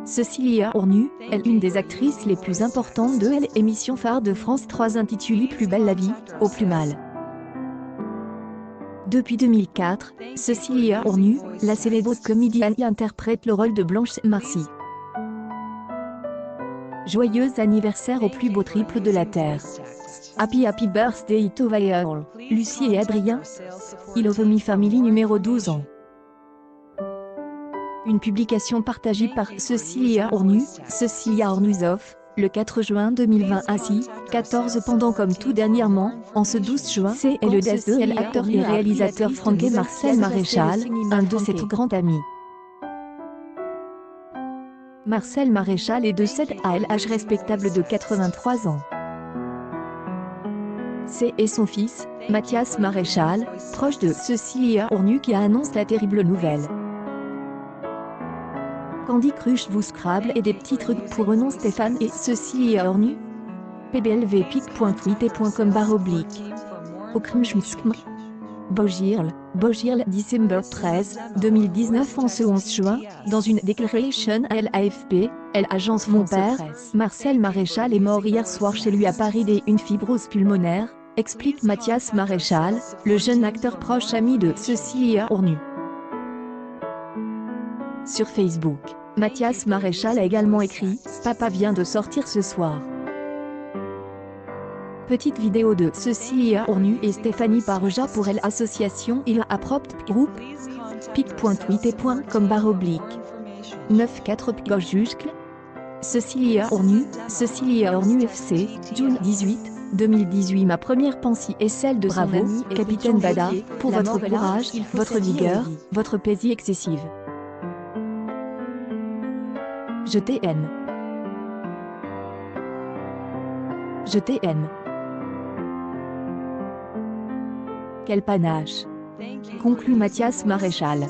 Cécilia Ornu est une des actrices les plus importantes de l'émission phare de France 3 intitulée Plus belle la vie, au plus mal. Depuis 2004, Cécilia Ornu, la célèbre comédienne, interprète le rôle de Blanche Marcy. Joyeux anniversaire au plus beau triple de la Terre. Happy birthday to all. Lucie et Adrien. Il of Me Family numéro 12 ans. Une publication partagée par Cécilia Ornu, Cécilia Ornuzov, le 4 juin 2020 ainsi, 14 pendant comme tout dernièrement, en ce 12 juin, c'est le décès de l'acteur et réalisateur français Marcel Maréchal, un de ses tout grands amis. Marcel Maréchal est décédé à l'âge respectable de 83 ans. C'est son fils, Mathias Maréchal, proche de Cécilia Ornu qui annonce la terrible nouvelle. Candy Crush vous Scrabble et des petits trucs pour renom Stéphane et Cécilia Ornu. pblvpic.twitter.com Okrimchmskm. Bogirl, December 13, 2019 en ce 11 juin, dans une déclaration à l'AFP, l'agence Mon Père, Marcel Maréchal est mort hier soir chez lui à Paris d'une fibrose pulmonaire, explique Mathias Maréchal, le jeune acteur proche ami de Cécilia Ornu. Sur Facebook, Mathias Maréchal a également écrit « Papa vient de sortir ce soir ». Petite vidéo de Cécilia Ornu et Stéphanie Paroja pour l'association Il Appropt Group. pic.twitter.com / 94 Pgojuscle. Cécilia Ornu FC, June 18, 2018. Ma première pensée est celle de Bravo, Capitaine Bada, pour votre courage, votre vigueur, votre paisible excessive. Je t'aime. Je t'aime. Quel panache! Conclut Mathias Maréchal.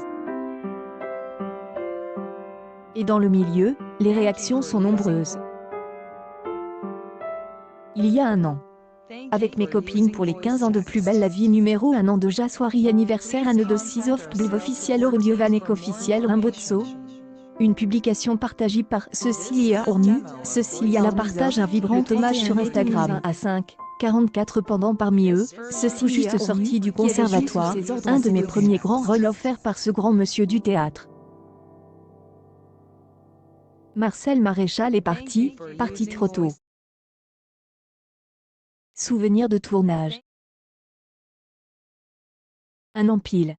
Et dans le milieu, les réactions sont nombreuses. Il y a un an. Avec mes copines pour les 15 ans de Plus belle la vie numéro 1 an de soirée anniversaire anne de 6 of Bliv officiel Orubiovanek officiel Rimbozzo. Une publication partagée par Cécilia Ornu. Cécilia la partage un vibrant hommage sur Instagram à 5,44 pendant parmi eux, ceci juste sorti du conservatoire, un de mes premiers grands rôles offerts par ce grand monsieur du théâtre. Marcel Maréchal est parti trop tôt. Souvenir de tournage. Un empile.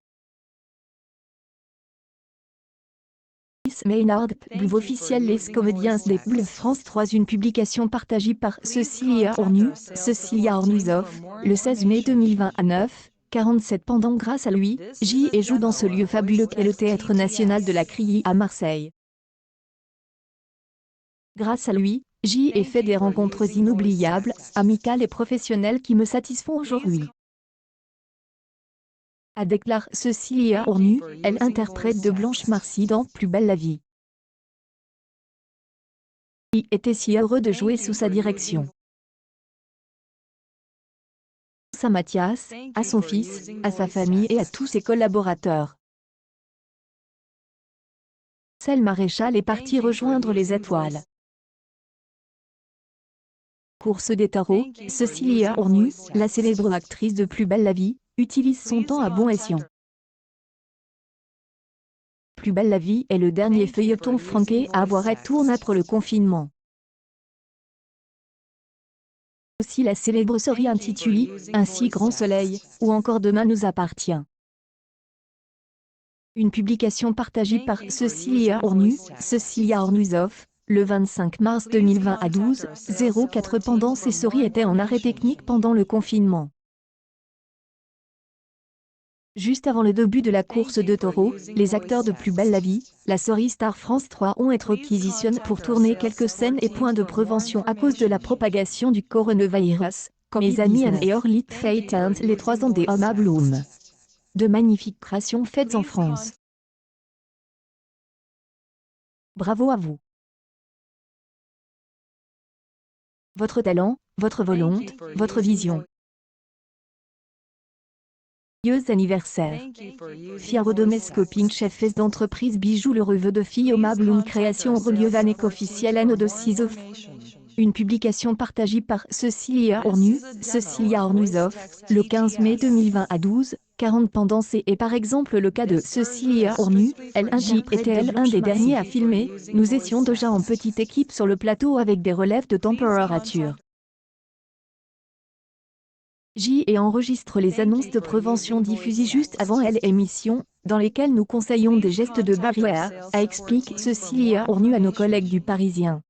Maynard, Bliv officiel les comédiens des Bliv France 3. Une publication partagée par Cécilia Ornu, Cécilia Ornuzov, le 16 mai 2020 à 9,47 pendant grâce à lui, J et joue dans ce lieu fabuleux qu'est le Théâtre National de la Criée à Marseille. Grâce à lui, J ai fait des rencontres inoubliables, amicales et professionnelles qui me satisfont aujourd'hui. A déclaré Cécilia Ornu, elle interprète de Blanche Marcy dans Plus belle la vie. Il était si heureux de jouer sous sa direction. À Mathias, à son fils, à sa famille et à tous ses collaborateurs. Marcel Maréchal est parti rejoindre les étoiles. Course des tarots, Cécilia Ornu, la célèbre actrice de Plus belle la vie, utilise son temps à bon escient. Plus belle la vie est le dernier feuilleton franqué à avoir été tourné après le confinement. Aussi la célèbre série intitulée « Ainsi grand soleil » ou encore Demain nous appartient. Une publication partagée par Cécilia Ornu, Cécilia Ornuzov, le 25 mars 2020 à 12,04 pendant ces séries étaient en arrêt technique pendant le confinement. Juste avant le début de la course de taureaux, les acteurs de Plus belle la vie, la série Star France 3 ont été réquisitionnés pour tourner quelques scènes et points de prévention à cause de la propagation du coronavirus, comme mes amis Anne et Orly Fate les 3 ans des hommes à Bloom. De magnifiques créations faites en France. Bravo à vous. Votre talent, votre volonté, votre vision. Joyeux anniversaire. Fiero Domescoping, chef d'entreprise bijoux le reveu de Fioma Bloom création relieu Vanek officiel anneau de ciseaux. Une publication partagée par Cecilia Ornuzov, le 15 mai 2020 à 12h40 pendant et par exemple le cas de Cecilia Ornu, était un des derniers à filmer, nous étions déjà en petite équipe sur le plateau avec des relèves de température. J et enregistre les annonces de prévention diffusées juste avant l'émission, dans lesquelles nous conseillons des gestes de barrière, explique Cecilia Ornu à nos collègues du Parisien.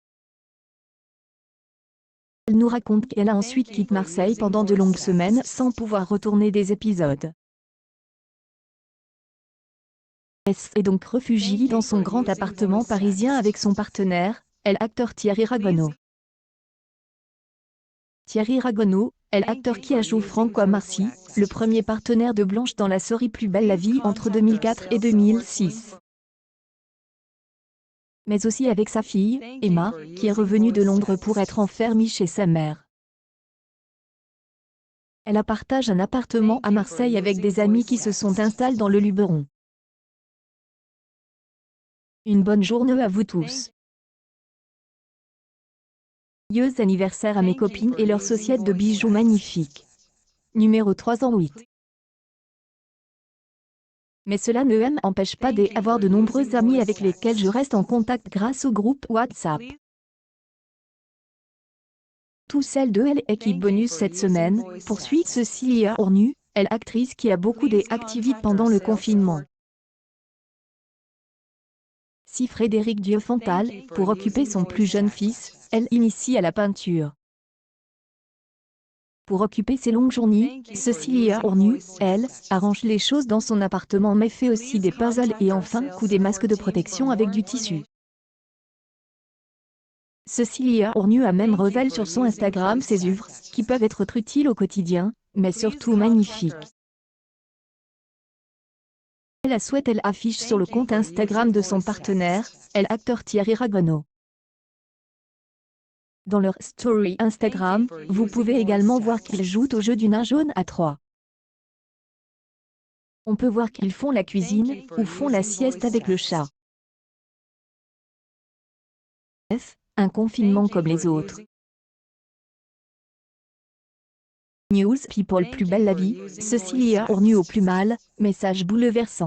Elle nous raconte qu'elle a ensuite quitté Marseille pendant de longues semaines sans pouvoir retourner des épisodes. Elle est donc réfugiée dans son grand appartement parisien avec son partenaire, l'acteur Thierry Ragonneau. Thierry Ragonneau, l'acteur qui a joué Franco Amarcy, le premier partenaire de Blanche dans la série Plus belle la vie entre 2004 et 2006. Mais aussi avec sa fille, Emma, qui est revenue de Londres pour être enfermée chez sa mère. Elle partage un appartement à Marseille avec des amis qui se sont installés dans le Luberon. Une bonne journée à vous tous. Joyeux anniversaire à mes copines et leur société de bijoux magnifiques. Numéro 308. Mais cela ne m'empêche pas d'avoir de nombreux amis avec lesquels je reste en contact grâce au groupe WhatsApp. Tout celle de l'équipe bonus cette semaine, poursuit Cecilia Ornu, actrice qui a beaucoup d'activités pendant le confinement. Si Frédéric Diofantal, pour occuper son plus jeune fils, elle initie à la peinture. Pour occuper ses longues journées, Cecilia Ornu, elle, arrange les choses dans son appartement mais fait aussi des puzzles et enfin coud des masques de protection avec du tissu. Cecilia Ornu a même révélé sur son Instagram ses œuvres, qui peuvent être utiles au quotidien, mais surtout magnifiques. Elle affiche sur le compte Instagram de son partenaire, l'acteur Thierry Ragonneau. Dans leur story Instagram, vous pouvez également voir qu'ils jouent au jeu du nain jaune à 3. On peut voir qu'ils font la cuisine, ou font la sieste avec le chat. Bref, un confinement comme les autres. News People plus belle la vie, Cecilia Ornu au plus mal, message bouleversant.